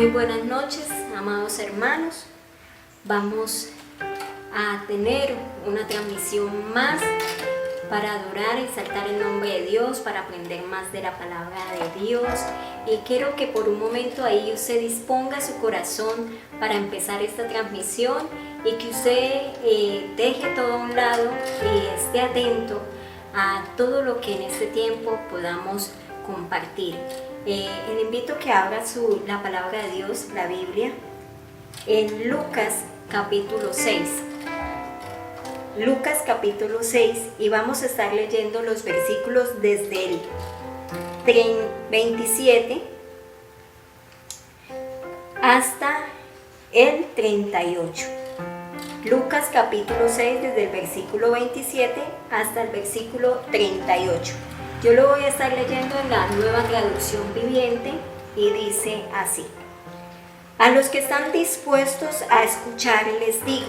Muy buenas noches, amados hermanos. Vamos a tener una transmisión más para adorar y exaltar el nombre de Dios, para aprender más de la palabra de Dios. Y quiero que por un momento ahí usted disponga su corazón para empezar esta transmisión y que usted deje todo a un lado y esté atento a todo lo que en este tiempo podamos compartir. Le invito a que abra la palabra de Dios, la Biblia, en Lucas capítulo 6. Lucas capítulo 6, y vamos a estar leyendo los versículos desde el 27 hasta el 38. Lucas capítulo 6 desde el versículo 27 hasta el versículo 38. Yo lo voy a estar leyendo en la Nueva Traducción Viviente y dice así: a los que están dispuestos a escuchar les digo,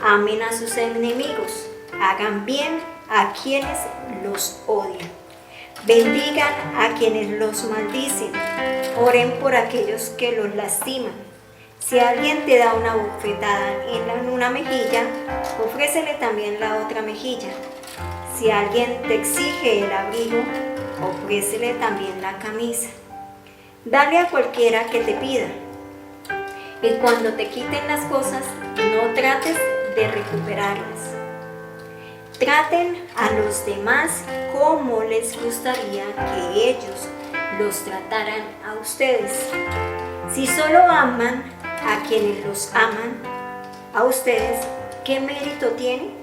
amen a sus enemigos, hagan bien a quienes los odian, bendigan a quienes los maldicen, oren por aquellos que los lastiman. Si alguien te da una bofetada en una mejilla, ofrécele también la otra mejilla. Si alguien te exige el abrigo, ofrécele también la camisa. Dale a cualquiera que te pida. Y cuando te quiten las cosas, no trates de recuperarlas. Traten a los demás como les gustaría que ellos los trataran a ustedes. Si solo aman a quienes los aman a ustedes, ¿qué mérito tiene?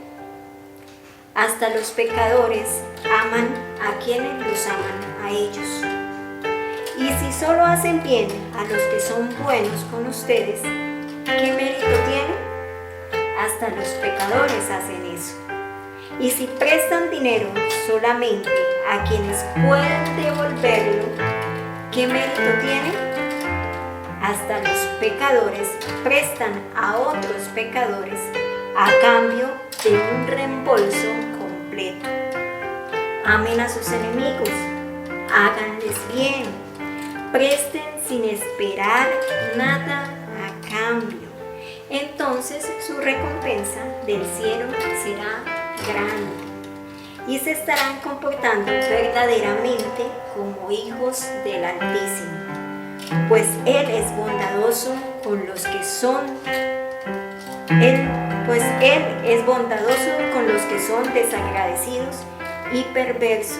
Hasta los pecadores aman a quienes los aman a ellos. Y si solo hacen bien a los que son buenos con ustedes, ¿qué mérito tiene? Hasta los pecadores hacen eso. Y si prestan dinero solamente a quienes pueden devolverlo, ¿qué mérito tiene? Hasta los pecadores prestan a otros pecadores a cambio de un reembolso completo. Amen a sus enemigos, háganles bien, presten sin esperar nada a cambio. Entonces su recompensa del cielo será grande y se estarán comportando verdaderamente como hijos del Altísimo, pues Él es bondadoso con los que son Él es bondadoso con los que son desagradecidos y perversos.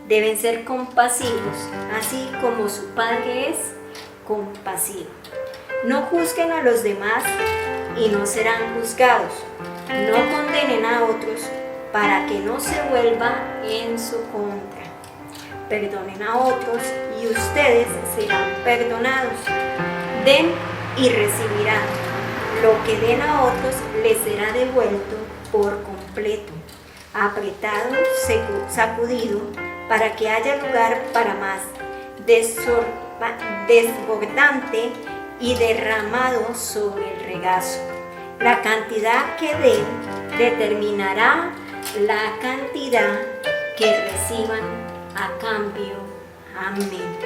Deben ser compasivos, así como su Padre es compasivo. No juzguen a los demás y no serán juzgados. No condenen a otros para que no se vuelva en su contra. Perdonen a otros y ustedes serán perdonados. Den y recibirán. Lo que den a otros les será devuelto por completo, apretado, sacudido, para que haya lugar para más, desbordante y derramado sobre el regazo. La cantidad que den determinará la cantidad que reciban a cambio. Amén.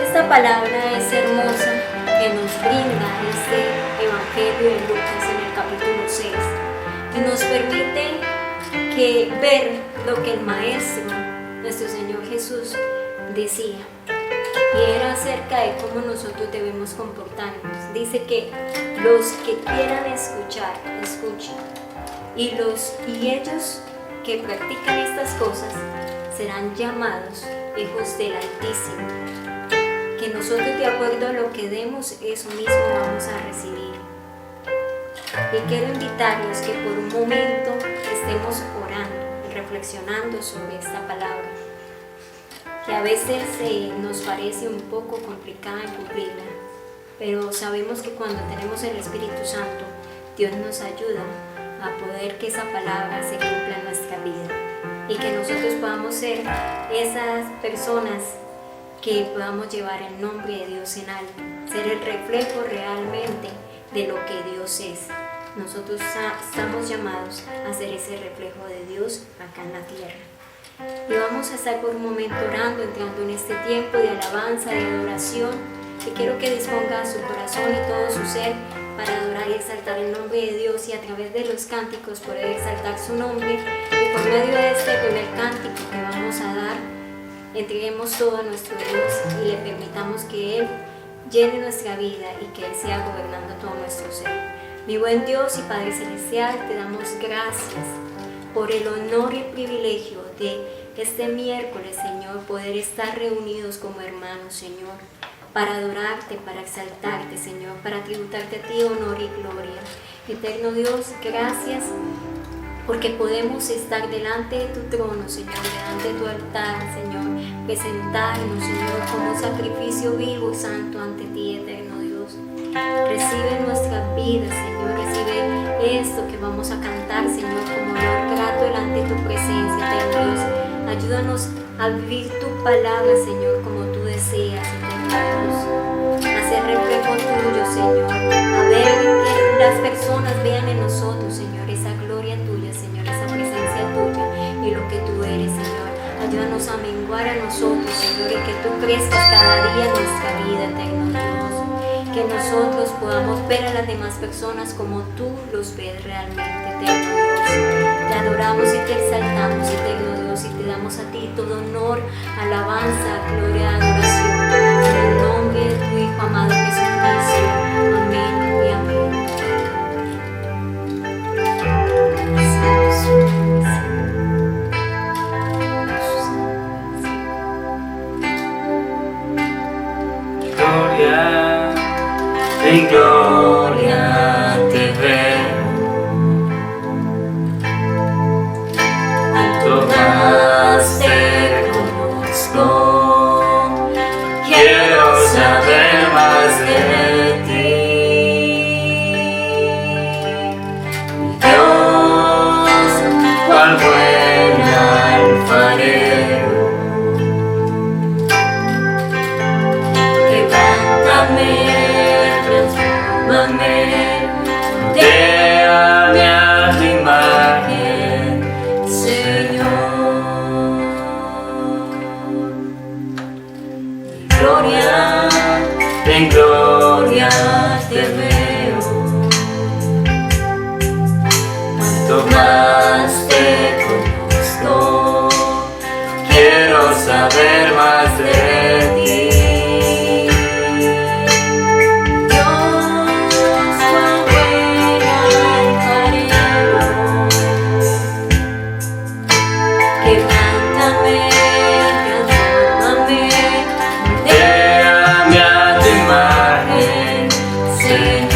Esta palabra es hermosa que nos brinda este Evangelio de Lucas en el capítulo 6 y nos permite ver lo que el Maestro, nuestro Señor Jesús, decía, y era acerca de cómo nosotros debemos comportarnos. Dice que los que quieran escuchar, escuchen, y ellos que practican estas cosas serán llamados hijos del Altísimo. Que nosotros, de acuerdo a lo que demos, eso mismo vamos a recibir. Y quiero invitarlos que por un momento estemos orando y reflexionando sobre esta palabra, que a veces nos parece un poco complicada de cumplirla, pero sabemos que cuando tenemos el Espíritu Santo, Dios nos ayuda a poder que esa palabra se cumpla en nuestra vida y que nosotros podamos ser esas personas que podamos llevar el nombre de Dios en alto, ser el reflejo realmente de lo que Dios es. Nosotros estamos llamados a ser ese reflejo de Dios acá en la tierra. Y vamos a estar por un momento orando, entrando en este tiempo de alabanza, de adoración. Y quiero que disponga su corazón y todo su ser para adorar y exaltar el nombre de Dios, y a través de los cánticos poder exaltar su nombre. Y por medio de este primer cántico que vamos a dar, entreguemos todo a nuestro Dios y le permitamos que Él llene nuestra vida y que Él sea gobernando todo nuestro ser. Mi buen Dios y Padre Celestial, te damos gracias por el honor y el privilegio de este miércoles, Señor, poder estar reunidos como hermanos, Señor, para adorarte, para exaltarte, Señor, para tributarte a ti honor y gloria. Eterno Dios, gracias porque podemos estar delante de tu trono, Señor, delante de tu altar, Señor, presentarnos, Señor, como un sacrificio vivo y santo ante ti, eterno Dios. Recibe nuestras vidas, Señor, recibe esto que vamos a cantar, Señor, como olor grato delante de tu presencia, eterno Dios. Ayúdanos a vivir tu palabra, Señor, como tú deseas, eterno Dios. A ser reflejo tuyo, Señor, a ver que las personas vean en nosotros, Señor, esa gloria tuya, Señor, esa presencia tuya y lo que tú eres, Señor. Ayúdanos a menguar a nosotros, Señor, y que tú crezcas cada día en nuestra vida, eterno Dios. Que nosotros podamos ver a las demás personas como tú los ves realmente, eterno Dios. Te adoramos y te exaltamos, eterno Dios, y te damos a ti todo honor, alabanza, gloria, adoración. En el nombre de tu Hijo amado Jesucristo. Amén y amén. Gloria, en gloria te veo, cuanto más te conozco, quiero saber más de ti. Dios, cual buen alfarero, transfórmame, déjame a tu imagen, Señor. Gloria, en gloria te veo, cuanto más te conozco, quiero saber más de ti. Déjame a tu imagen, Señor.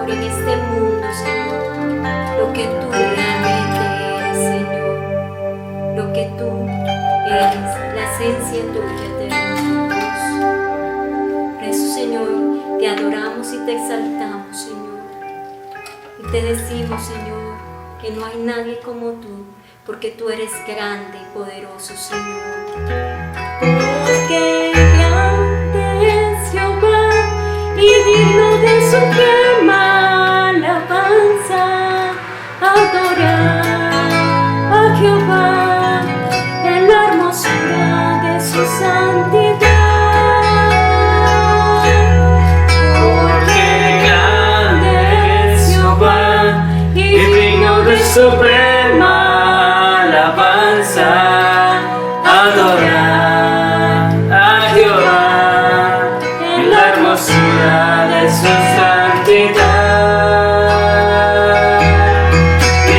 Señor, en este mundo, Señor, lo que tú realmente eres, Señor, lo que tú eres, la esencia tuya, eterno Dios. Por eso, Señor, te adoramos y te exaltamos, Señor, y te decimos, Señor, que no hay nadie como tú, porque tú eres grande y poderoso, Señor. Porque grande es Jehová y digno de suprema alabanza, adorar a Jehová en la hermosura de su santidad. Porque grande es Jehová y digno de suprema alabanza, adorar a Jehová en la hermosura de su santidad. Y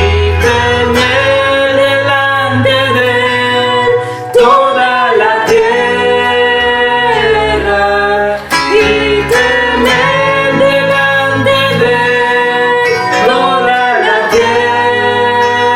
temer delante de él toda la tierra, y temer delante de él toda la tierra.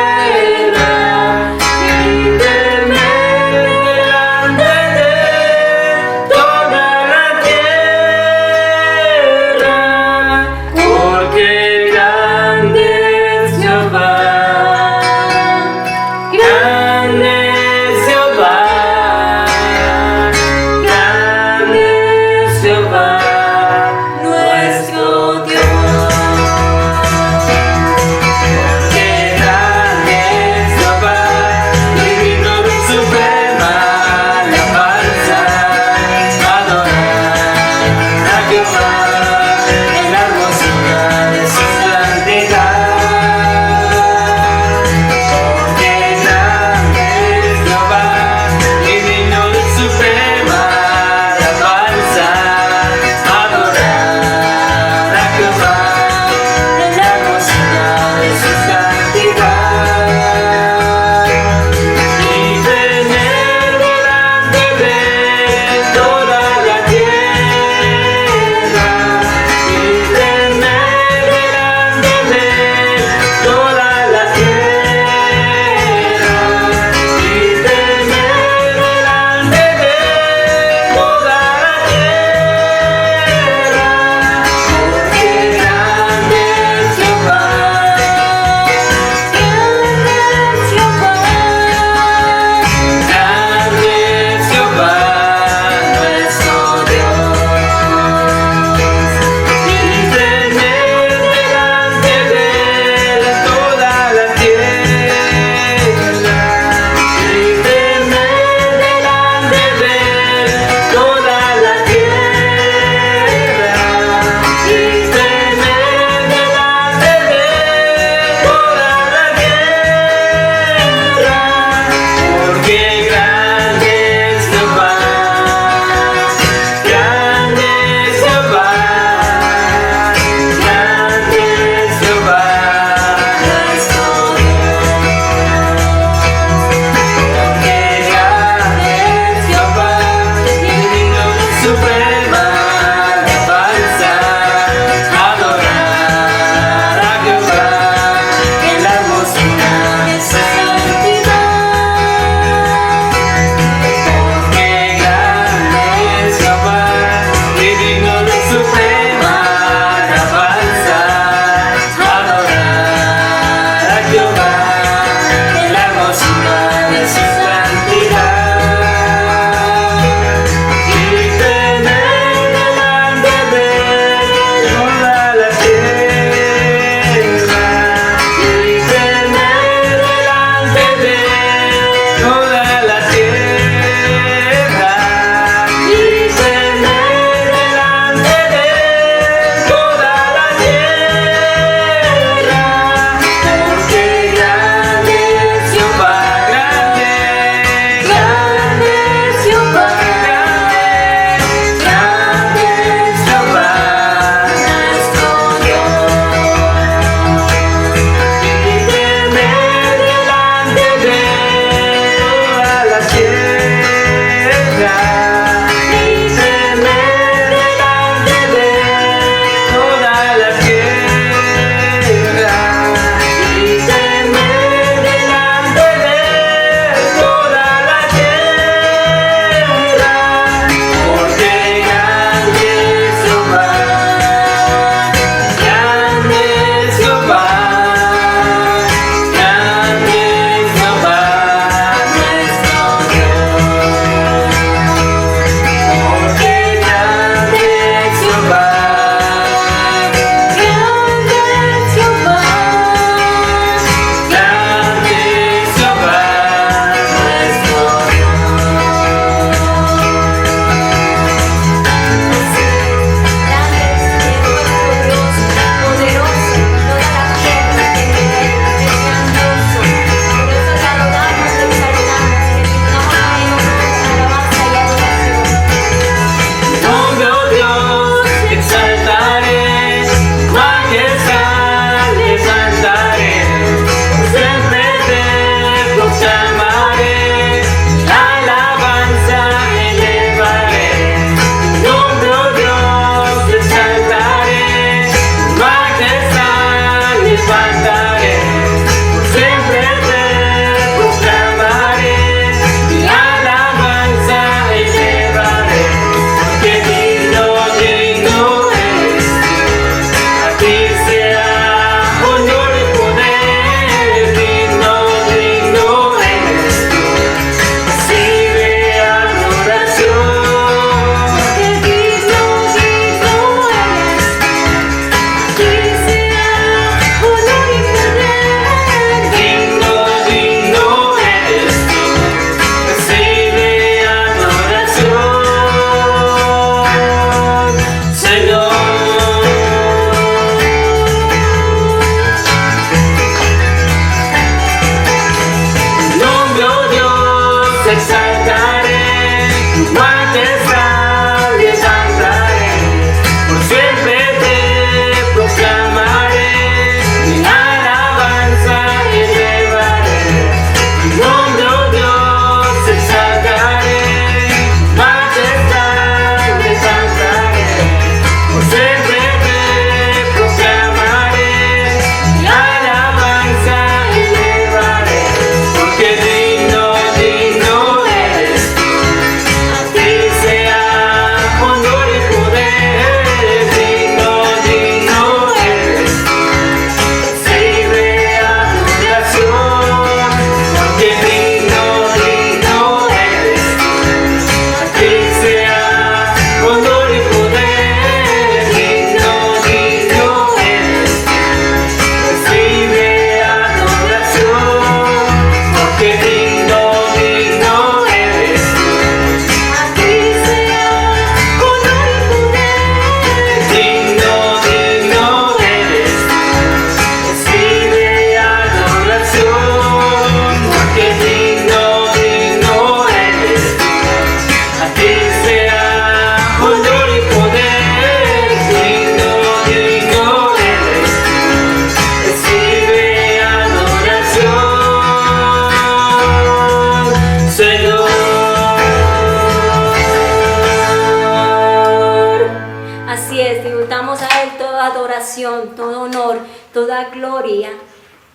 adoración, todo honor, toda gloria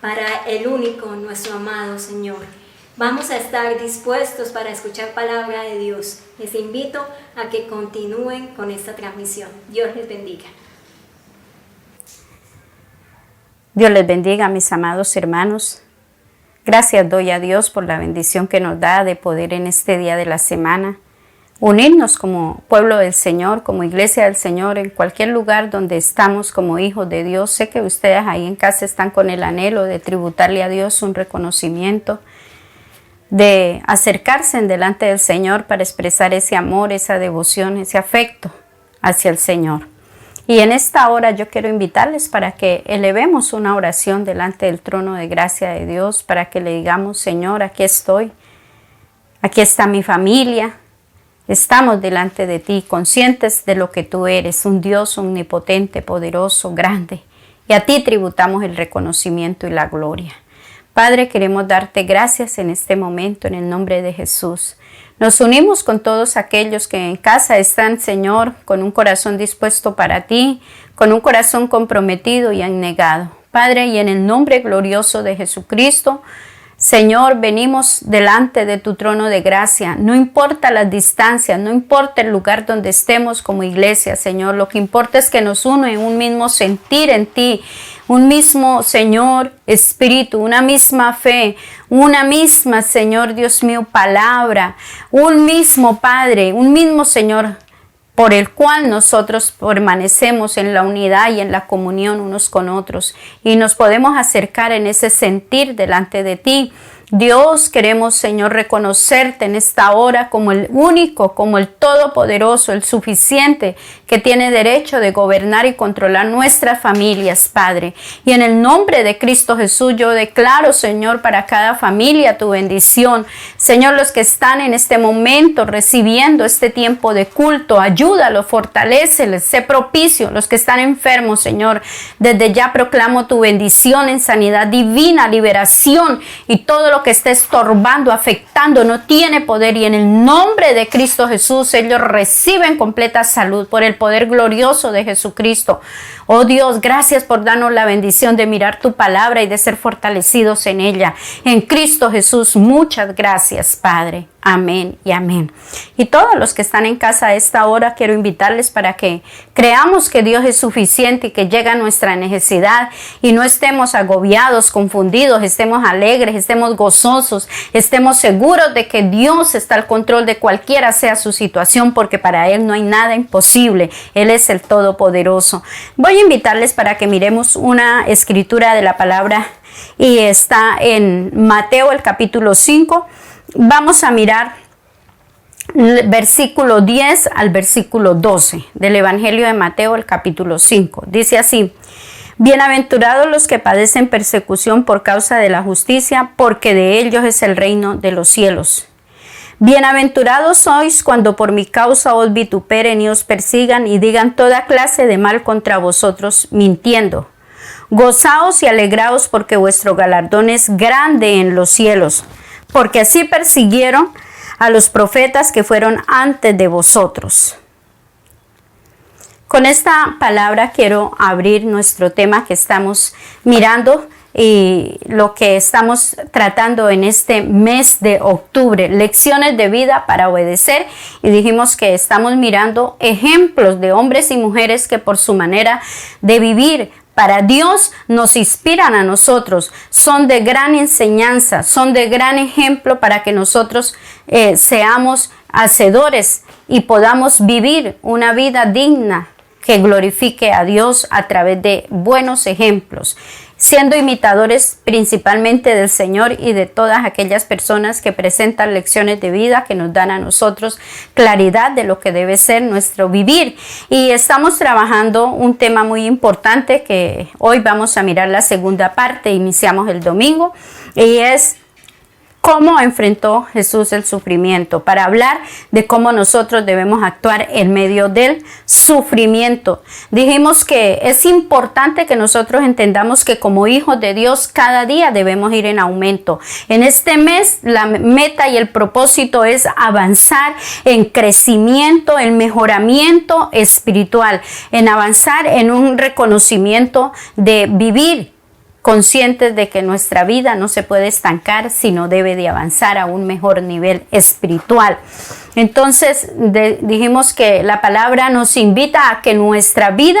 para el único, nuestro amado Señor. Vamos a estar dispuestos para escuchar palabra de Dios. Les invito a que continúen con esta transmisión. Dios les bendiga. Dios les bendiga, mis amados hermanos. Gracias doy a Dios por la bendición que nos da de poder en este día de la semana unirnos como pueblo del Señor, como iglesia del Señor, en cualquier lugar donde estamos como hijos de Dios. Sé que ustedes ahí en casa están con el anhelo de tributarle a Dios un reconocimiento, de acercarse en delante del Señor para expresar ese amor, esa devoción, ese afecto hacia el Señor. Y en esta hora yo quiero invitarles para que elevemos una oración delante del trono de gracia de Dios, para que le digamos: Señor, aquí estoy, aquí está mi familia. Estamos delante de ti, conscientes de lo que tú eres, un Dios omnipotente, poderoso, grande. Y a ti tributamos el reconocimiento y la gloria. Padre, queremos darte gracias en este momento, en el nombre de Jesús. Nos unimos con todos aquellos que en casa están, Señor, con un corazón dispuesto para ti, con un corazón comprometido y abnegado. Padre, y en el nombre glorioso de Jesucristo, Señor, venimos delante de tu trono de gracia. No importa las distancias, no importa el lugar donde estemos como iglesia, Señor. Lo que importa es que nos une un mismo sentir en ti, un mismo, Señor, espíritu, una misma fe, una misma, Señor Dios mío, palabra, un mismo Padre, un mismo Señor, por el cual nosotros permanecemos en la unidad y en la comunión unos con otros, y nos podemos acercar en ese sentir delante de ti. Dios, queremos, Señor, reconocerte en esta hora como el único, como el todopoderoso, el suficiente, que tiene derecho de gobernar y controlar nuestras familias, Padre. Y en el nombre de Cristo Jesús yo declaro, Señor, para cada familia tu bendición. Señor, los que están en este momento recibiendo este tiempo de culto, ayúdalos, fortaléceles, sé propicio. Los que están enfermos, Señor, desde ya proclamo tu bendición en sanidad divina, liberación, y todo lo que esté estorbando, afectando, no tiene poder, y en el nombre de Cristo Jesús ellos reciben completa salud por el poder glorioso de Jesucristo. Oh Dios, gracias por darnos la bendición de mirar tu palabra y de ser fortalecidos en ella. En Cristo Jesús, muchas gracias, Padre. Amén y amén. Y todos los que están en casa a esta hora, quiero invitarles para que creamos que Dios es suficiente y que llega a nuestra necesidad, y no estemos agobiados, confundidos, estemos alegres, estemos gozosos, estemos seguros de que Dios está al control de cualquiera sea su situación, porque para Él no hay nada imposible. Él es el Todopoderoso. Voy a invitarles para que miremos una escritura de la palabra, y está en Mateo el capítulo 5. Vamos a mirar el versículo 10 al versículo 12 del Evangelio de Mateo, el capítulo 5. Dice así: Bienaventurados los que padecen persecución por causa de la justicia, porque de ellos es el reino de los cielos. Bienaventurados sois cuando por mi causa os vituperen y os persigan y digan toda clase de mal contra vosotros, mintiendo. Gozaos y alegraos, porque vuestro galardón es grande en los cielos, porque así persiguieron a los profetas que fueron antes de vosotros. Con esta palabra quiero abrir nuestro tema que estamos mirando y lo que estamos tratando en este mes de octubre, lecciones de vida para obedecer. Y dijimos que estamos mirando ejemplos de hombres y mujeres que por su manera de vivir para Dios nos inspiran a nosotros, son de gran enseñanza, son de gran ejemplo para que nosotros seamos hacedores y podamos vivir una vida digna que glorifique a Dios a través de buenos ejemplos, siendo imitadores principalmente del Señor y de todas aquellas personas que presentan lecciones de vida que nos dan a nosotros claridad de lo que debe ser nuestro vivir. Y estamos trabajando un tema muy importante que hoy vamos a mirar la segunda parte, iniciamos el domingo, y es cómo enfrentó Jesús el sufrimiento, para hablar de cómo nosotros debemos actuar en medio del sufrimiento. Dijimos que es importante que nosotros entendamos que como hijos de Dios cada día debemos ir en aumento. En este mes la meta y el propósito es avanzar en crecimiento, en mejoramiento espiritual, en avanzar en un reconocimiento de vivir conscientes de que nuestra vida no se puede estancar, sino debe de avanzar a un mejor nivel espiritual. Entonces dijimos que la palabra nos invita a que nuestra vida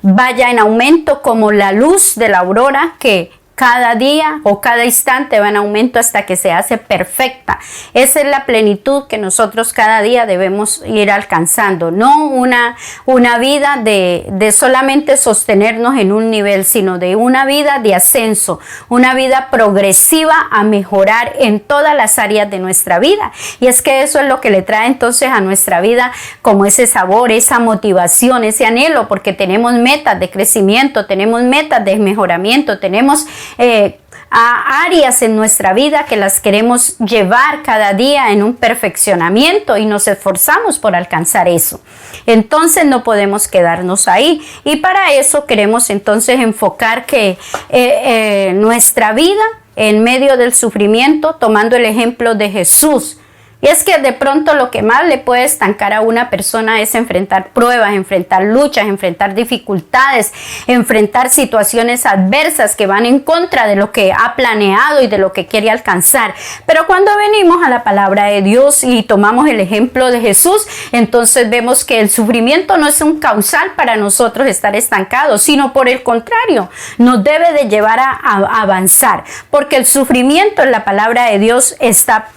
vaya en aumento como la luz de la aurora que cada día o cada instante va en aumento hasta que se hace perfecta. Esa es la plenitud que nosotros cada día debemos ir alcanzando. No una vida de solamente sostenernos en un nivel, sino de una vida de ascenso, una vida progresiva a mejorar en todas las áreas de nuestra vida. Y es que eso es lo que le trae entonces a nuestra vida como ese sabor, esa motivación, ese anhelo, porque tenemos metas de crecimiento, tenemos metas de mejoramiento, tenemos a áreas en nuestra vida que las queremos llevar cada día en un perfeccionamiento y nos esforzamos por alcanzar eso. Entonces no podemos quedarnos ahí, y para eso queremos entonces enfocar que nuestra vida en medio del sufrimiento, tomando el ejemplo de Jesús. Y es que de pronto lo que más le puede estancar a una persona es enfrentar pruebas, enfrentar luchas, enfrentar dificultades, enfrentar situaciones adversas que van en contra de lo que ha planeado y de lo que quiere alcanzar. Pero cuando venimos a la palabra de Dios y tomamos el ejemplo de Jesús, entonces vemos que el sufrimiento no es un causal para nosotros estar estancados, sino por el contrario, nos debe de llevar a avanzar, porque el sufrimiento en la palabra de Dios está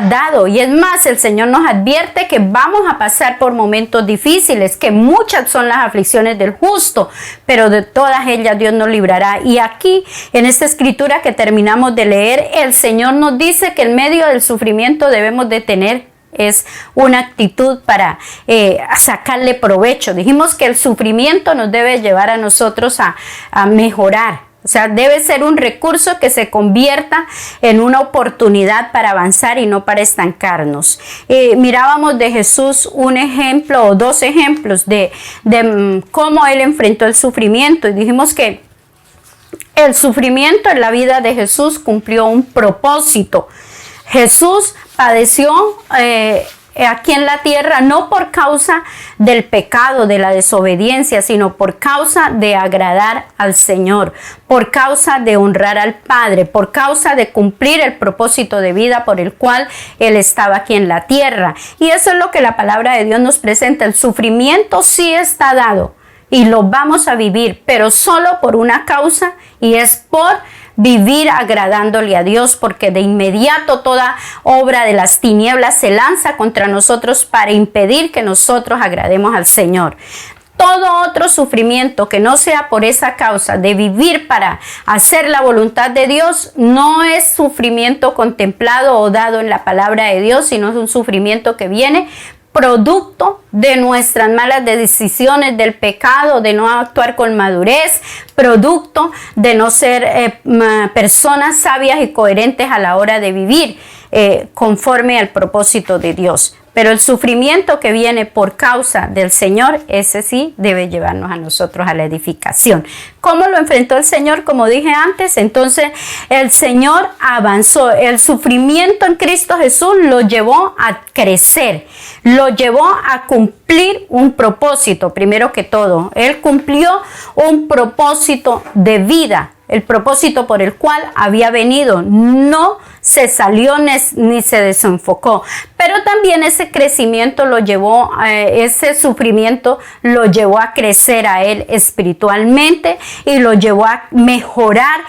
dado, y es más, el Señor nos advierte que vamos a pasar por momentos difíciles, que muchas son las aflicciones del justo, pero de todas ellas Dios nos librará. Y aquí en esta escritura que terminamos de leer, el Señor nos dice que en medio del sufrimiento debemos de tener es una actitud para sacarle provecho. Dijimos que el sufrimiento nos debe llevar a nosotros a mejorar. O sea, debe ser un recurso que se convierta en una oportunidad para avanzar y no para estancarnos. Mirábamos de Jesús un ejemplo o dos ejemplos de cómo Él enfrentó el sufrimiento, y dijimos que el sufrimiento en la vida de Jesús cumplió un propósito. Jesús padeció aquí en la tierra no por causa del pecado, de la desobediencia, sino por causa de agradar al Señor, por causa de honrar al Padre, por causa de cumplir el propósito de vida por el cual Él estaba aquí en la tierra. Y eso es lo que la palabra de Dios nos presenta. El sufrimiento sí está dado y lo vamos a vivir, pero solo por una causa, y es por vivir agradándole a Dios, porque de inmediato toda obra de las tinieblas se lanza contra nosotros para impedir que nosotros agrademos al Señor. Todo otro sufrimiento que no sea por esa causa de vivir para hacer la voluntad de Dios no es sufrimiento contemplado o dado en la palabra de Dios, sino es un sufrimiento que viene producto de nuestras malas decisiones, del pecado, de no actuar con madurez, producto de no ser personas sabias y coherentes a la hora de vivir conforme al propósito de Dios. Pero el sufrimiento que viene por causa del Señor, ese sí debe llevarnos a nosotros a la edificación. ¿Cómo lo enfrentó el Señor? Como dije antes, entonces el Señor avanzó. El sufrimiento en Cristo Jesús lo llevó a crecer, lo llevó a cumplir un propósito. Primero que todo, Él cumplió un propósito de vida. El propósito por el cual había venido no se salió ni se desenfocó, pero también ese crecimiento lo llevó, ese sufrimiento lo llevó a crecer a Él espiritualmente y lo llevó a mejorar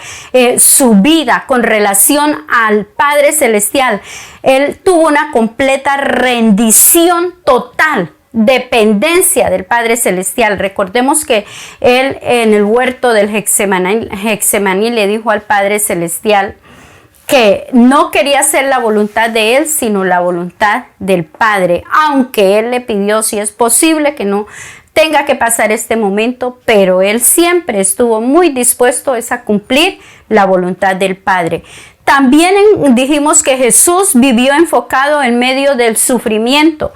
su vida con relación al Padre Celestial. Él tuvo una completa rendición total, dependencia del Padre Celestial. Recordemos que Él en el huerto del Getsemaní le dijo al Padre Celestial que no quería hacer la voluntad de Él, sino la voluntad del Padre, aunque Él le pidió si es posible que no tenga que pasar este momento, pero Él siempre estuvo muy dispuesto a cumplir la voluntad del Padre. También dijimos que Jesús vivió enfocado en medio del sufrimiento.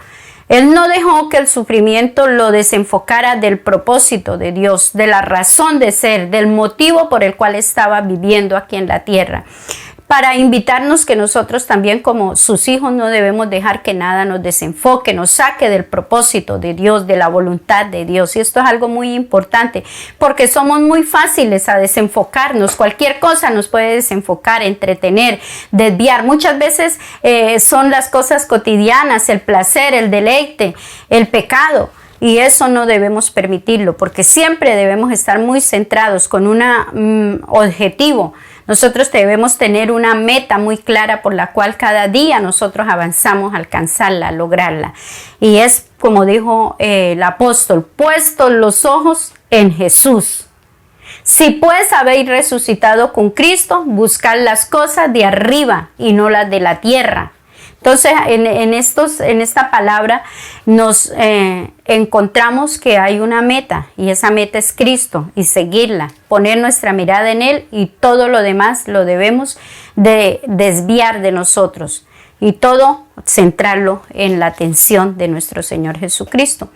Él no dejó que el sufrimiento lo desenfocara del propósito de Dios, de la razón de ser, del motivo por el cual estaba viviendo aquí en la tierra. Para invitarnos que nosotros también como sus hijos no debemos dejar que nada nos desenfoque, nos saque del propósito de Dios, de la voluntad de Dios. Y esto es algo muy importante porque somos muy fáciles a desenfocarnos. Cualquier cosa nos puede desenfocar, entretener, desviar. Muchas veces son las cosas cotidianas, el placer, el deleite, el pecado. Y eso no debemos permitirlo porque siempre debemos estar muy centrados con un objetivo. Nosotros debemos tener una meta muy clara por la cual cada día nosotros avanzamos a alcanzarla, a lograrla. Y es como dijo el apóstol, puestos los ojos en Jesús. Si pues habéis resucitado con Cristo, buscad las cosas de arriba y no las de la tierra. Entonces, en esta palabra nos encontramos que hay una meta y esa meta es Cristo y seguirla, poner nuestra mirada en Él y todo lo demás lo debemos de desviar de nosotros y todo centrarlo en la atención de nuestro Señor Jesucristo.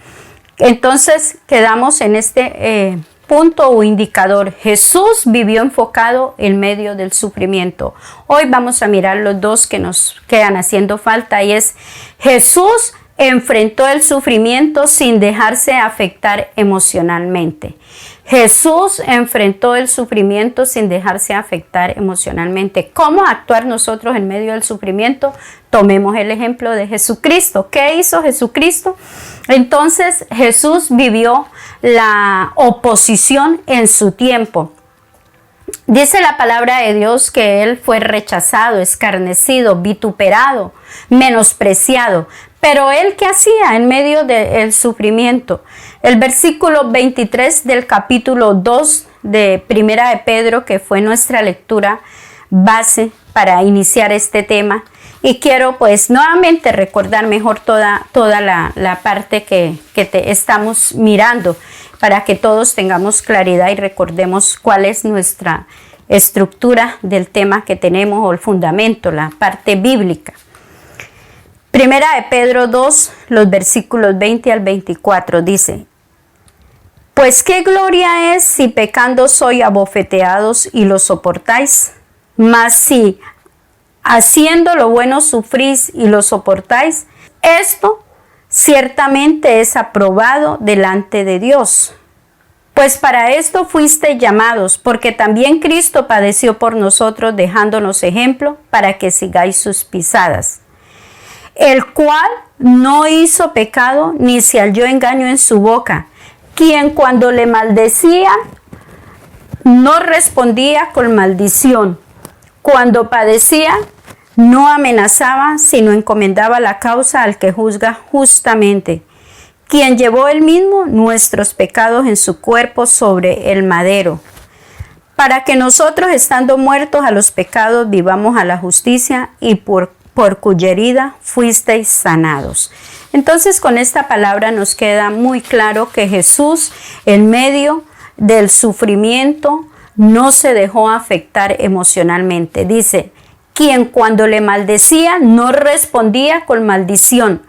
Entonces, quedamos en este punto o indicador. Jesús vivió enfocado en medio del sufrimiento. Hoy vamos a mirar los dos que nos quedan haciendo falta y es Jesús enfrentó el sufrimiento sin dejarse afectar emocionalmente. Jesús enfrentó el sufrimiento sin dejarse afectar emocionalmente. ¿Cómo actuar nosotros en medio del sufrimiento? Tomemos el ejemplo de Jesucristo. ¿Qué hizo Jesucristo? Entonces Jesús vivió la oposición en su tiempo. Dice la palabra de Dios que Él fue rechazado, escarnecido, vituperado, menospreciado. Pero Él, ¿qué hacía en medio del sufrimiento? El versículo 23 del capítulo 2 de Primera de Pedro, que fue nuestra lectura base para iniciar este tema. Y quiero pues nuevamente recordar mejor toda la parte que estamos mirando para que todos tengamos claridad y recordemos cuál es nuestra estructura del tema que tenemos o el fundamento, la parte bíblica. Primera de Pedro 2, los versículos 20 al 24 dice: Pues qué gloria es si pecando sois abofeteados y lo soportáis, mas si haciendo lo bueno sufrís y lo soportáis, esto ciertamente es aprobado delante de Dios. Pues para esto fuisteis llamados, porque también Cristo padeció por nosotros, dejándonos ejemplo para que sigáis sus pisadas. El cual no hizo pecado, ni se halló engaño en su boca, quien cuando le maldecía, no respondía con maldición. Cuando padecía, no amenazaba, sino encomendaba la causa al que juzga justamente, quien llevó él mismo nuestros pecados en su cuerpo sobre el madero, para que nosotros, estando muertos a los pecados, vivamos a la justicia, y por cuya herida fuisteis sanados. Entonces, con esta palabra nos queda muy claro que Jesús, en medio del sufrimiento, no se dejó afectar emocionalmente. Dice, quien cuando le maldecía no respondía con maldición.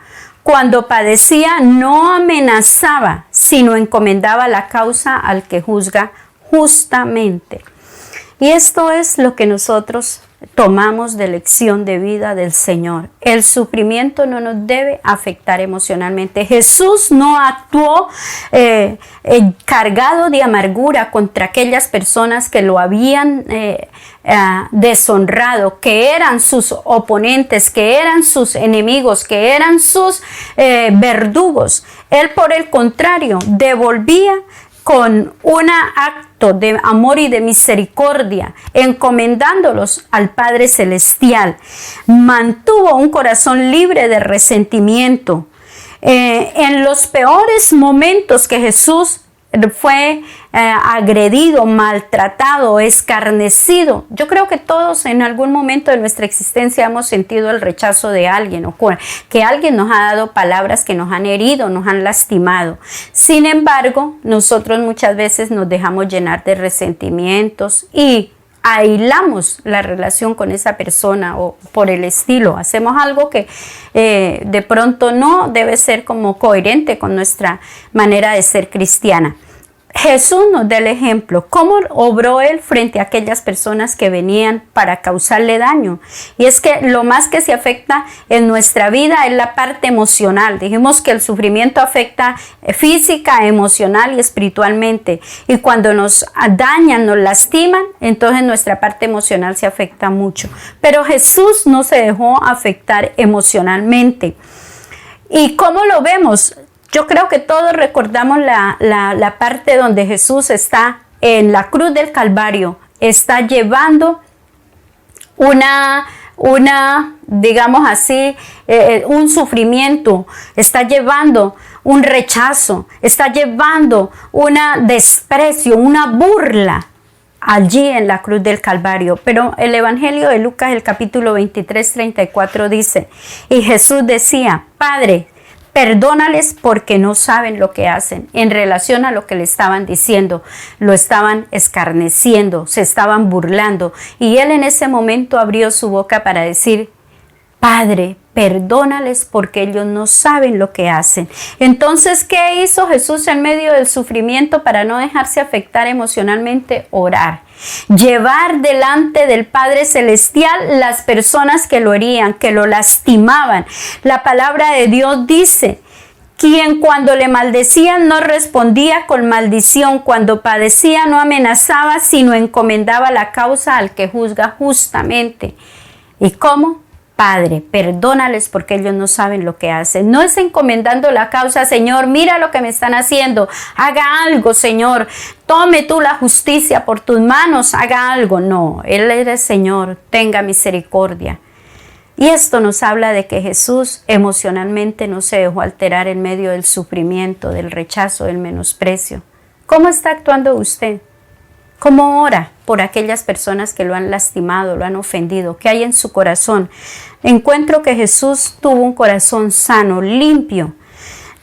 Cuando padecía no amenazaba, sino encomendaba la causa al que juzga justamente. Y esto es lo que nosotros tomamos de lección de vida del Señor. El sufrimiento no nos debe afectar emocionalmente. Jesús no actuó cargado de amargura contra aquellas personas que lo habían deshonrado, que eran sus oponentes, que eran sus enemigos, que eran sus verdugos. Él, por el contrario, devolvía con un acto de amor y de misericordia, encomendándolos al Padre Celestial. Mantuvo un corazón libre de resentimiento. En los peores momentos que Jesús fue agredido, maltratado, escarnecido. Yo creo que todos en algún momento de nuestra existencia hemos sentido el rechazo de alguien o que alguien nos ha dado palabras que nos han herido, nos han lastimado. Sin embargo, nosotros muchas veces nos dejamos llenar de resentimientos y aislamos la relación con esa persona o por el estilo. Hacemos algo que de pronto no debe ser como coherente con nuestra manera de ser cristiana. Jesús nos da el ejemplo, cómo obró Él frente a aquellas personas que venían para causarle daño. Y es que lo más que se afecta en nuestra vida es la parte emocional. Dijimos que el sufrimiento afecta física, emocional y espiritualmente. Y cuando nos dañan, nos lastiman, entonces nuestra parte emocional se afecta mucho. Pero Jesús no se dejó afectar emocionalmente. ¿Y cómo lo vemos? Yo creo que todos recordamos la parte donde Jesús está en la cruz del Calvario, está llevando digamos así, un sufrimiento, está llevando un rechazo, está llevando un desprecio, una burla allí en la cruz del Calvario. Pero el Evangelio de Lucas, el capítulo 23, 34 dice, y Jesús decía, Padre, perdónales porque no saben lo que hacen, en relación a lo que le estaban diciendo. Lo estaban escarneciendo, se estaban burlando. Y él en ese momento abrió su boca para decir, Padre, perdónales porque ellos no saben lo que hacen. Entonces, ¿qué hizo Jesús en medio del sufrimiento para no dejarse afectar emocionalmente? Orar. Llevar delante del Padre Celestial las personas que lo herían, que lo lastimaban. La palabra de Dios dice, quien cuando le maldecían no respondía con maldición, cuando padecía no amenazaba, sino encomendaba la causa al que juzga justamente. ¿Y cómo? Padre, perdónales porque ellos no saben lo que hacen. No es encomendando la causa, Señor, mira lo que me están haciendo, haga algo, Señor, tome tú la justicia por tus manos, haga algo. No, Él es Señor, tenga misericordia. Y esto nos habla de que Jesús emocionalmente no se dejó alterar en medio del sufrimiento, del rechazo, del menosprecio. ¿Cómo está actuando usted? ¿Cómo ora por aquellas personas que lo han lastimado, lo han ofendido? ¿Qué hay en su corazón? Encuentro que Jesús tuvo un corazón sano, limpio.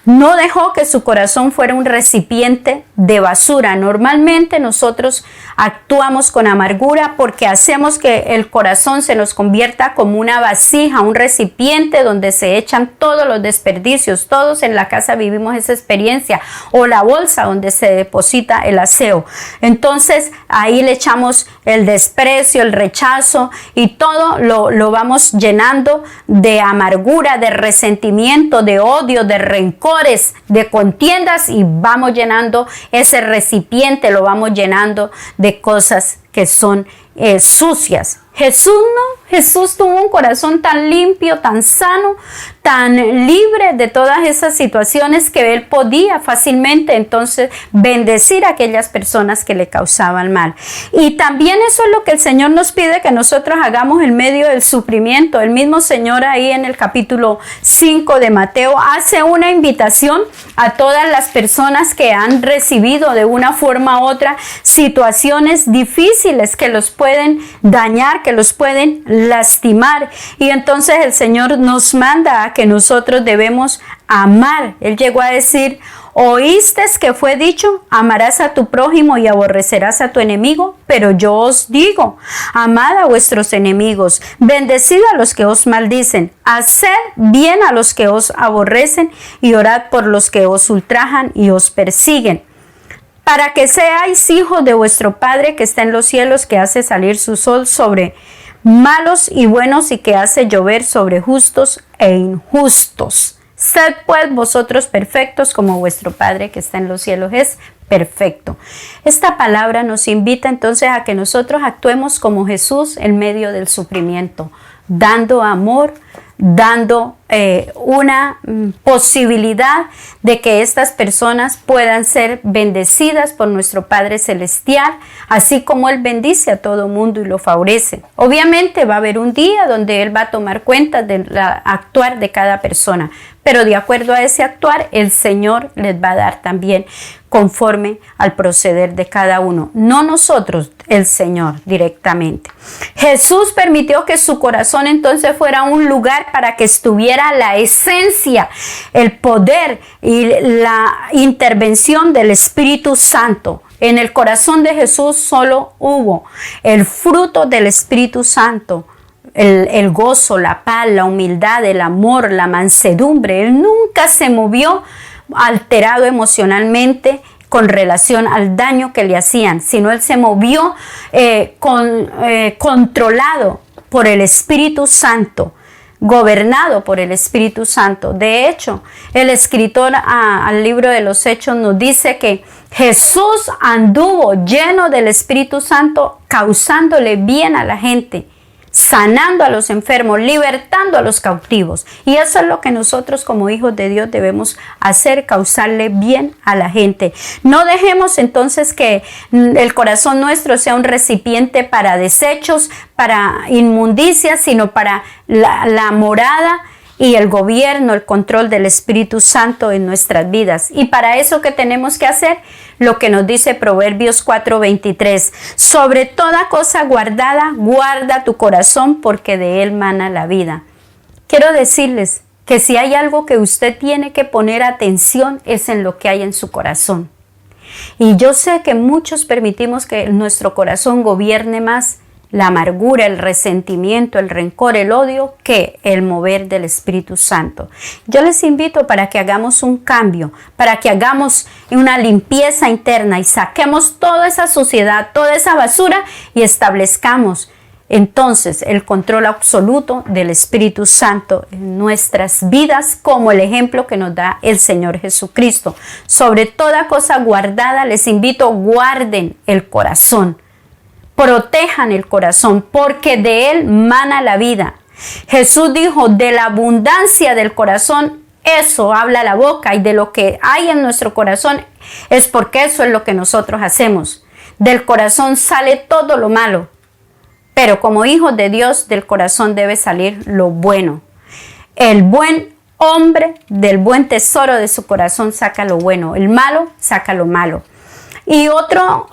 No dejó que su corazón fuera un recipiente de basura. Normalmente nosotros actuamos con amargura porque hacemos que el corazón se nos convierta como una vasija, un recipiente donde se echan todos los desperdicios. Todos en la casa vivimos esa experiencia. O la bolsa donde se deposita el aseo. Entonces ahí le echamos el desprecio, el rechazo y todo lo vamos llenando de amargura, de resentimiento, de odio, de rencor, de contiendas, y vamos llenando ese recipiente, lo vamos llenando de cosas que son sucias. Jesús no, Jesús tuvo un corazón tan limpio, tan sano, tan libre de todas esas situaciones que él podía fácilmente entonces bendecir a aquellas personas que le causaban mal. Y también eso es lo que el Señor nos pide que nosotros hagamos en medio del sufrimiento. El mismo Señor ahí en el capítulo 5 de Mateo hace una invitación a todas las personas que han recibido de una forma u otra situaciones difíciles que los pueden dañar, que los pueden lastimar. Y entonces el Señor nos manda a que nosotros debemos amar. Él llegó a decir, ¿oíste que fue dicho? Amarás a tu prójimo y aborrecerás a tu enemigo. Pero yo os digo, amad a vuestros enemigos, bendecid a los que os maldicen, haced bien a los que os aborrecen y orad por los que os ultrajan y os persiguen, para que seáis hijos de vuestro Padre que está en los cielos, que hace salir su sol sobre malos y buenos y que hace llover sobre justos e injustos. Sed pues vosotros perfectos como vuestro Padre que está en los cielos es perfecto. Esta palabra nos invita entonces a que nosotros actuemos como Jesús en medio del sufrimiento, dando amor, dando una posibilidad de que estas personas puedan ser bendecidas por nuestro Padre Celestial, así como Él bendice a todo mundo y lo favorece. Obviamente va a haber un día donde Él va a tomar cuenta del actuar de cada persona, pero de acuerdo a ese actuar, el Señor les va a dar también conforme al proceder de cada uno. No nosotros, el Señor directamente. Jesús permitió que su corazón entonces fuera un lugar para que estuviera la esencia, el poder y la intervención del Espíritu Santo. En el corazón de Jesús solo hubo el fruto del Espíritu Santo, el gozo, la paz, la humildad, el amor, la mansedumbre. Él nunca se movió alterado emocionalmente con relación al daño que le hacían, sino él se movió controlado por el Espíritu Santo, gobernado por el Espíritu Santo. De hecho, el escritor al libro de los Hechos nos dice que Jesús anduvo lleno del Espíritu Santo, causándole bien a la gente, sanando a los enfermos, libertando a los cautivos. Y eso es lo que nosotros como hijos de Dios debemos hacer, causarle bien a la gente. No dejemos entonces que el corazón nuestro sea un recipiente para desechos, para inmundicias, sino para la morada y el gobierno, el control del Espíritu Santo en nuestras vidas. Y para eso, ¿qué tenemos que hacer? Lo que nos dice Proverbios 4:23. Sobre toda cosa guardada, guarda tu corazón, porque de él mana la vida. Quiero decirles que si hay algo que usted tiene que poner atención, es en lo que hay en su corazón. Y yo sé que muchos permitimos que nuestro corazón gobierne más la amargura, el resentimiento, el rencor, el odio, que el mover del Espíritu Santo. Yo les invito para que hagamos un cambio, para que hagamos una limpieza interna y saquemos toda esa suciedad, toda esa basura y establezcamos entonces el control absoluto del Espíritu Santo en nuestras vidas, como el ejemplo que nos da el Señor Jesucristo. Sobre toda cosa guardada, les invito, guarden el corazón. Protejan el corazón, porque de él mana la vida. Jesús dijo, de la abundancia del corazón, eso habla la boca, y de lo que hay en nuestro corazón es porque eso es lo que nosotros hacemos. Del corazón sale todo lo malo, pero como hijos de Dios, del corazón debe salir lo bueno. El buen hombre del buen tesoro de su corazón saca lo bueno, el malo saca lo malo. Y otro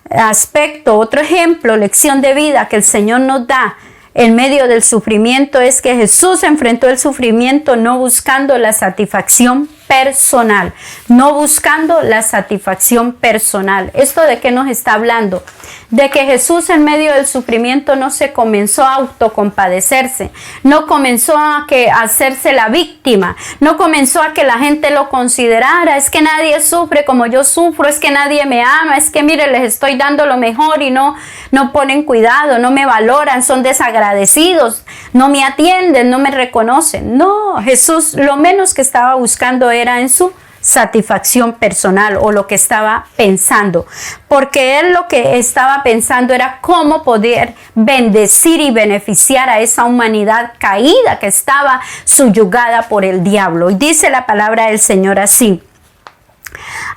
aspecto, otro ejemplo, lección de vida que el Señor nos da en medio del sufrimiento es que Jesús enfrentó el sufrimiento no buscando la satisfacción personal, no buscando la satisfacción personal. ¿Esto de qué nos está hablando? De que Jesús en medio del sufrimiento no se comenzó a autocompadecerse, no comenzó a hacerse la víctima, no comenzó a que la gente lo considerara, es que nadie sufre como yo sufro, es que nadie me ama, es que mire, les estoy dando lo mejor y no ponen cuidado, no me valoran, son desagradecidos, no me atienden, no me reconocen. No, Jesús lo menos que estaba buscando era en su satisfacción personal, o lo que estaba pensando, porque él lo que estaba pensando era cómo poder bendecir y beneficiar a esa humanidad caída que estaba subyugada por el diablo. Y dice la palabra del Señor así: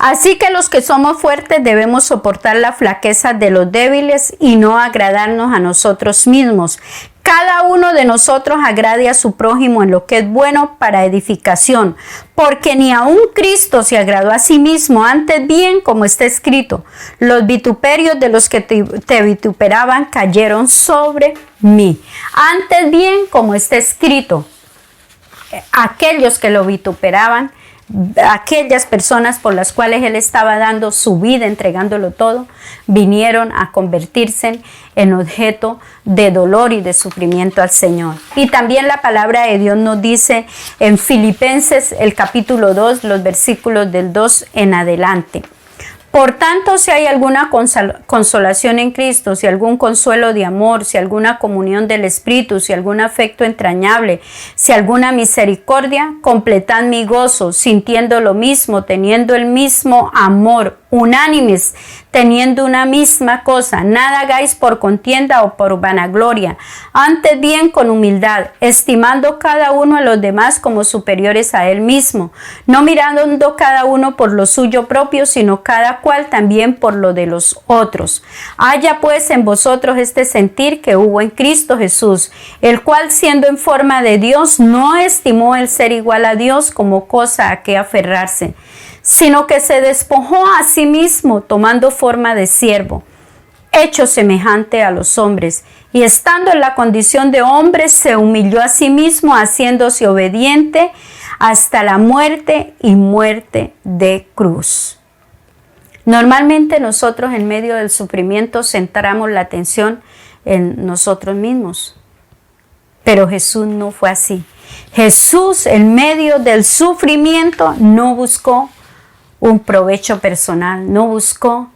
así que los que somos fuertes debemos soportar la flaqueza de los débiles y no agradarnos a nosotros mismos. Cada uno de nosotros agrade a su prójimo en lo que es bueno para edificación, porque ni aun Cristo se agradó a sí mismo, antes bien, como está escrito, los vituperios de los que te vituperaban cayeron sobre mí. Antes bien, como está escrito, aquellos que lo vituperaban, aquellas personas por las cuales él estaba dando su vida, entregándolo todo, vinieron a convertirse en objeto de dolor y de sufrimiento al Señor. Y también la palabra de Dios nos dice en Filipenses el capítulo 2, los versículos del 2 en adelante: por tanto, si hay alguna consolación en Cristo, si algún consuelo de amor, si alguna comunión del Espíritu, si algún afecto entrañable, si alguna misericordia, completad mi gozo, sintiendo lo mismo, teniendo el mismo amor, unánimes, teniendo una misma cosa. Nada hagáis por contienda o por vanagloria, antes bien con humildad, estimando cada uno a los demás como superiores a él mismo, no mirando cada uno por lo suyo propio, sino cada cual también por lo de los otros. Haya pues en vosotros este sentir que hubo en Cristo Jesús, el cual siendo en forma de Dios no estimó el ser igual a Dios como cosa a que aferrarse, sino que se despojó a sí mismo, tomando forma de siervo, hecho semejante a los hombres, y estando en la condición de hombre, se humilló a sí mismo, haciéndose obediente hasta la muerte y muerte de cruz. Normalmente nosotros en medio del sufrimiento centramos la atención en nosotros mismos, pero Jesús no fue así. Jesús en medio del sufrimiento no buscó un provecho personal, no buscó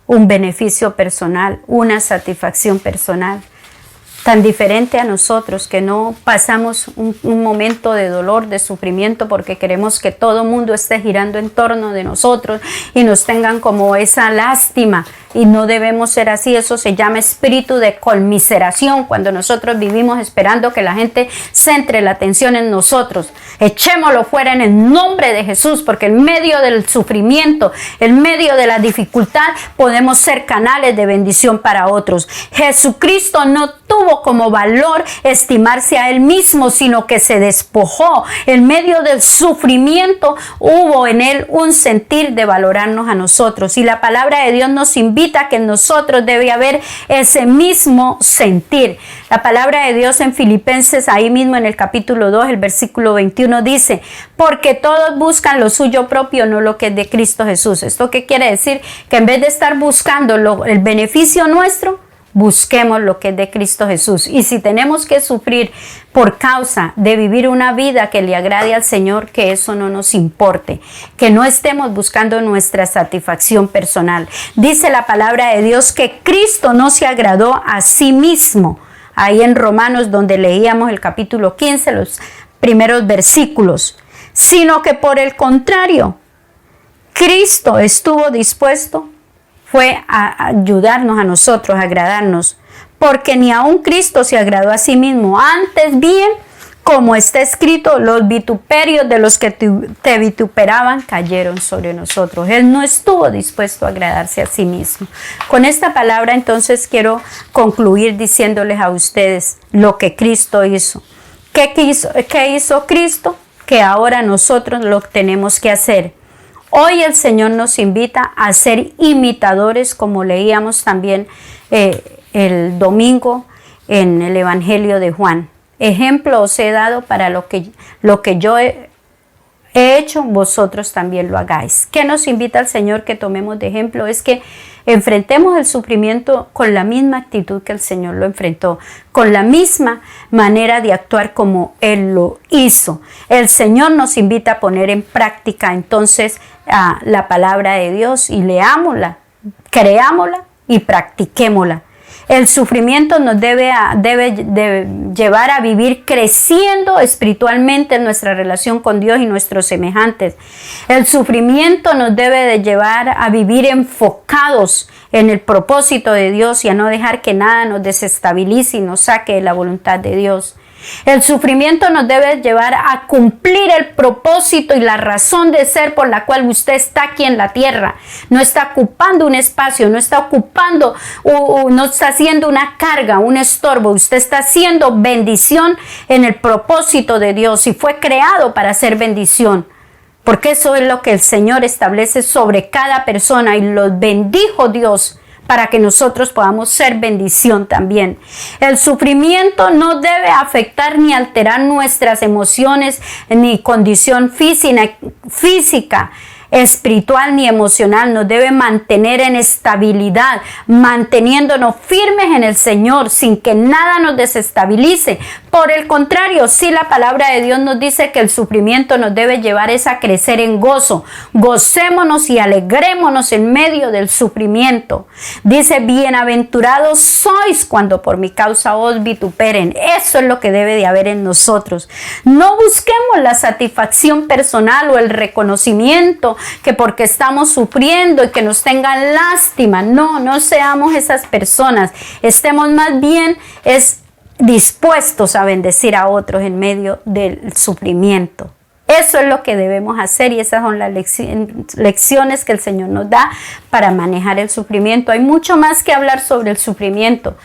un beneficio personal, una satisfacción personal. Tan diferente a nosotros que no pasamos un momento de dolor, de sufrimiento, porque queremos que todo el mundo esté girando en torno de nosotros y nos tengan como esa lástima. Y no debemos ser así. Eso se llama espíritu de conmiseración, cuando nosotros vivimos esperando que la gente centre la atención en nosotros. Echémoslo fuera en el nombre de Jesús, porque en medio del sufrimiento, en medio de la dificultad, podemos ser canales de bendición para otros. Jesucristo no tuvo como valor estimarse a él mismo, sino que se despojó. En medio del sufrimiento hubo en él un sentir de valorarnos a nosotros. Y la palabra de Dios nos invita que en nosotros debe haber ese mismo sentir. La palabra de Dios en Filipenses, ahí mismo en el capítulo 2, el versículo 21 dice: porque todos buscan lo suyo propio, no lo que es de Cristo Jesús. ¿Esto qué quiere decir? Que en vez de estar buscando el beneficio nuestro, busquemos lo que es de Cristo Jesús. Y si tenemos que sufrir por causa de vivir una vida que le agrade al Señor, que eso no nos importe, que no estemos buscando nuestra satisfacción personal. Dice la palabra de Dios que Cristo no se agradó a sí mismo. Ahí en Romanos, donde leíamos el capítulo 15, los primeros versículos, sino que por el contrario, Cristo estuvo dispuesto fue a ayudarnos a nosotros, a agradarnos, porque ni aun Cristo se agradó a sí mismo. Antes bien, como está escrito, los vituperios de los que te vituperaban cayeron sobre nosotros. Él no estuvo dispuesto a agradarse a sí mismo. Con esta palabra entonces quiero concluir diciéndoles a ustedes lo que Cristo hizo. ¿Qué hizo Cristo? Que ahora nosotros lo tenemos que hacer. Hoy el Señor nos invita a ser imitadores, como leíamos también el domingo en el Evangelio de Juan. Ejemplo os he dado para lo que yo he hecho, vosotros también lo hagáis. ¿Qué nos invita el Señor que tomemos de ejemplo? Es que enfrentemos el sufrimiento con la misma actitud que el Señor lo enfrentó, con la misma manera de actuar como Él lo hizo. El Señor nos invita a poner en práctica entonces la palabra de Dios y leámosla, creámosla y practiquémosla. El sufrimiento nos debe llevar a vivir creciendo espiritualmente en nuestra relación con Dios y nuestros semejantes. El sufrimiento nos debe de llevar a vivir enfocados en el propósito de Dios y a no dejar que nada nos desestabilice y nos saque de la voluntad de Dios. El sufrimiento nos debe llevar a cumplir el propósito y la razón de ser por la cual usted está aquí en la tierra. No está ocupando un espacio, no está ocupando, no está haciendo una carga, un estorbo. Usted está haciendo bendición en el propósito de Dios y fue creado para hacer bendición. Porque eso es lo que el Señor establece sobre cada persona y los bendijo Dios para que nosotros podamos ser bendición también. El sufrimiento no debe afectar ni alterar nuestras emociones ni condición física, espiritual ni emocional. Nos debe mantener en estabilidad, manteniéndonos firmes en el Señor sin que nada nos desestabilice. Por el contrario, sí, la palabra de Dios nos dice que el sufrimiento nos debe llevar a crecer en gozo. Gocémonos y alegrémonos en medio del sufrimiento. Dice: bienaventurados sois cuando por mi causa os vituperen. Eso es lo que debe de haber en nosotros. No busquemos la satisfacción personal o el reconocimiento que porque estamos sufriendo y que nos tengan lástima. No seamos esas personas. Estemos más bien dispuestos a bendecir a otros en medio del sufrimiento. Eso es lo que debemos hacer y esas son las lecciones que el Señor nos da para manejar el sufrimiento. Hay mucho más que hablar sobre el sufrimiento,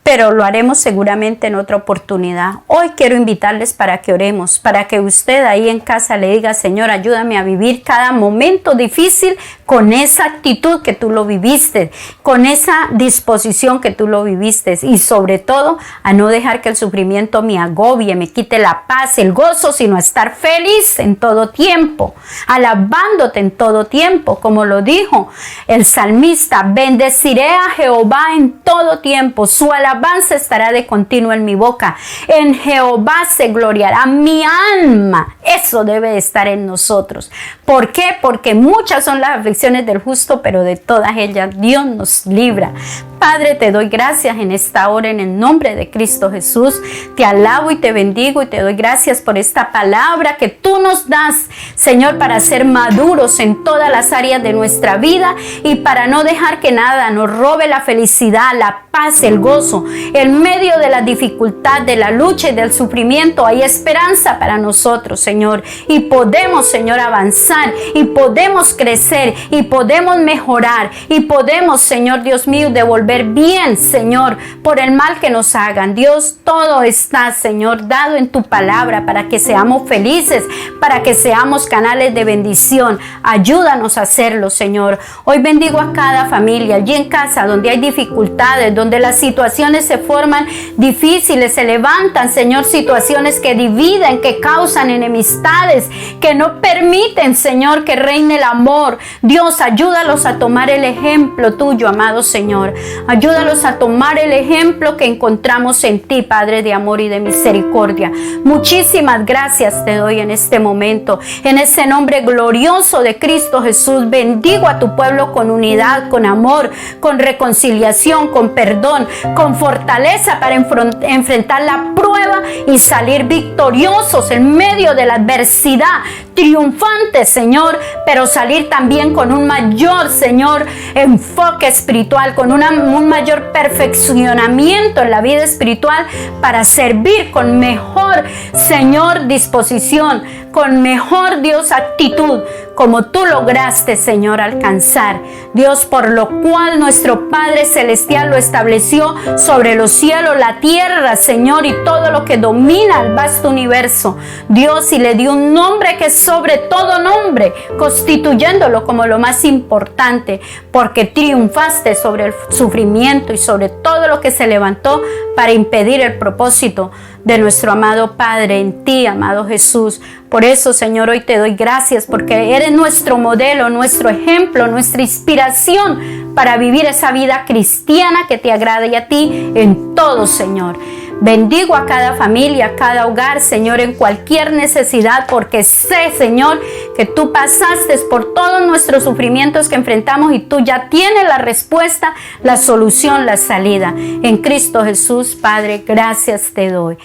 pero lo haremos seguramente en otra oportunidad. Hoy quiero invitarles para que oremos, para que usted ahí en casa le diga: Señor, ayúdame a vivir cada momento difícil con esa actitud que tú lo viviste, con esa disposición que tú lo viviste, y sobre todo a no dejar que el sufrimiento me agobie, me quite la paz, el gozo, sino a estar feliz en todo tiempo, alabándote en todo tiempo, como lo dijo el salmista: bendeciré a Jehová en todo tiempo, su alabanza estará de continuo en mi boca, en Jehová se gloriará mi alma. Eso debe estar en nosotros. ¿Por qué? Porque muchas son las aflicciones del justo, pero de todas ellas Dios nos libra. Padre, te doy gracias en esta hora en el nombre de Cristo Jesús. Te alabo y te bendigo y te doy gracias por esta palabra que tú nos das, Señor, para ser maduros en todas las áreas de nuestra vida y para no dejar que nada nos robe la felicidad, la paz, el gozo. En medio de la dificultad, de la lucha y del sufrimiento hay esperanza para nosotros, Señor. Y podemos, Señor, avanzar y podemos crecer y podemos mejorar y podemos, Señor Dios mío, devolver bien, Señor, por el mal que nos hagan. Dios, todo está, Señor, dado en tu palabra para que seamos felices, para que seamos canales de bendición. Ayúdanos a hacerlo, Señor. Hoy bendigo a cada familia allí en casa donde hay dificultades, donde las situaciones se forman difíciles, se levantan, Señor, situaciones que dividen, que causan enemistades, que no permiten, Señor, que reine el amor. Dios, ayúdalos a tomar el ejemplo tuyo, amado Señor. Ayúdalos a tomar el ejemplo que encontramos en ti, Padre de amor y de misericordia. Muchísimas gracias te doy en este momento. En ese nombre glorioso de Cristo Jesús, bendigo a tu pueblo con unidad, con amor, con reconciliación, con perdón, con fortaleza para enfrentar la prueba y salir victoriosos en medio de la adversidad, triunfantes, Señor, pero salir también con un mayor, Señor, enfoque espiritual, con un mayor perfeccionamiento en la vida espiritual para servir con mejor, Señor, disposición, con mejor, Dios, actitud, como tú lograste, Señor, alcanzar. Dios, por lo cual nuestro Padre Celestial lo estableció sobre los cielos, la tierra, Señor, y todo lo que domina el vasto universo. Dios, y le dio un nombre que es sobre todo nombre, constituyéndolo como lo más importante, porque triunfaste sobre el sufrimiento y sobre todo lo que se levantó para impedir el propósito de nuestro amado Padre en ti, amado Jesús. Por eso, Señor, hoy te doy gracias porque eres nuestro modelo, nuestro ejemplo, nuestra inspiración para vivir esa vida cristiana que te agrade a ti en todo, Señor. Bendigo a cada familia, a cada hogar, Señor, en cualquier necesidad, porque sé, Señor, que tú pasaste por todos nuestros sufrimientos que enfrentamos y tú ya tienes la respuesta, la solución, la salida. En Cristo Jesús, Padre, gracias te doy.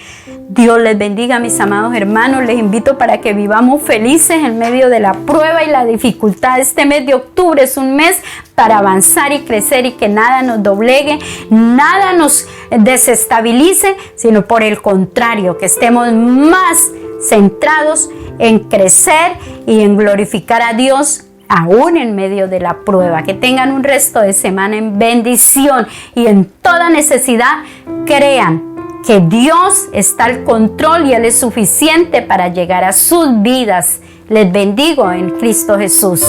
Dios les bendiga, mis amados hermanos. Les invito para que vivamos felices en medio de la prueba y la dificultad. Este mes de octubre es un mes para avanzar y crecer y que nada nos doblegue, nada nos desestabilice, sino por el contrario, que estemos más centrados en crecer y en glorificar a Dios aún en medio de la prueba. Que tengan un resto de semana en bendición y en toda necesidad crean que Dios está al control y Él es suficiente para llegar a sus vidas. Les bendigo en Cristo Jesús.